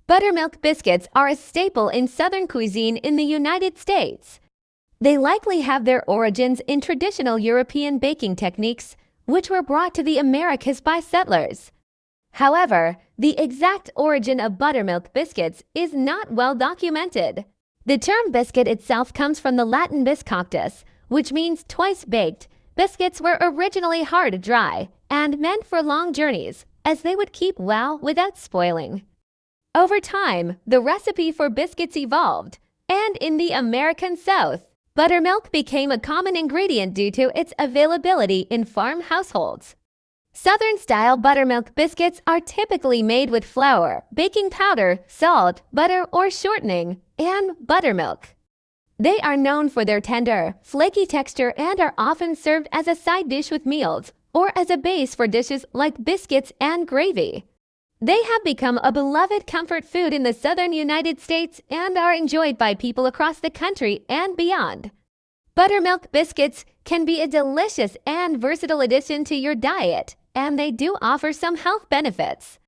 Buttermilk biscuits are a staple in Southern cuisine in the United States. They likely have their origins in traditional European baking techniques, which were brought to the Americas by settlers. However, the exact origin of buttermilk biscuits is not well documented. The term biscuit itself comes from the Latin bis coctus, which means twice baked. Biscuits were originally hard, dry, and meant for long journeys, as they would keep well without spoiling. Over time, the recipe for biscuits evolved, and in the American South, buttermilk became a common ingredient due to its availability in farm households. Southern-style buttermilk biscuits are typically made with flour, baking powder, salt, butter or shortening, and buttermilk. They are known for their tender, flaky texture and are often served as a side dish with meals or as a base for dishes like biscuits and gravy. They have become a beloved comfort food in the southern United States and are enjoyed by people across the country and beyond. Buttermilk biscuits can be a delicious and versatile addition to your diet, and they do offer some health benefits.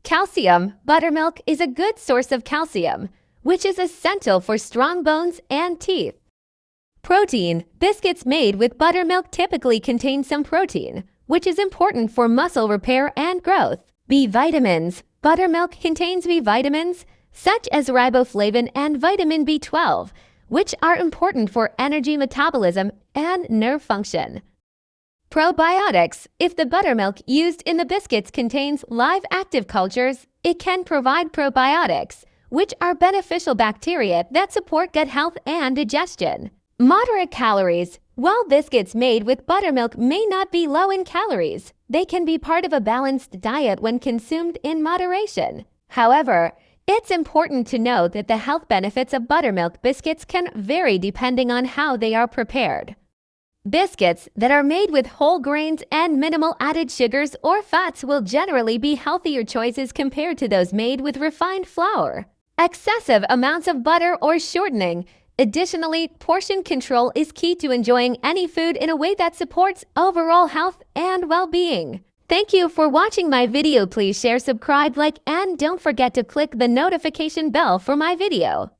Calcium. Buttermilk is a good source of calcium, which is essential for strong bones and teeth. Protein. Biscuits made with buttermilk typically contain some protein, which is important for muscle repair and growth. B vitamins. Buttermilk contains B vitamins, such as riboflavin and vitamin B12, which are important for energy metabolism and nerve function. Probiotics. If the buttermilk used in the biscuits contains live active cultures, it can provide probiotics, which are beneficial bacteria that support gut health and digestion. Moderate calories. While biscuits made with buttermilk may not be low in calories, they can be part of a balanced diet when consumed in moderation. However, it's important to note that the health benefits of buttermilk biscuits can vary depending on how they are prepared. Biscuits that are made with whole grains and minimal added sugars or fats will generally be healthier choices compared to those made with refined flour. Excessive amounts of butter or shortening. Additionally, portion control is key to enjoying any food in a way that supports overall health and well-being. Thank you for watching my video. Please share, subscribe, like, and don't forget to click the notification bell for my video.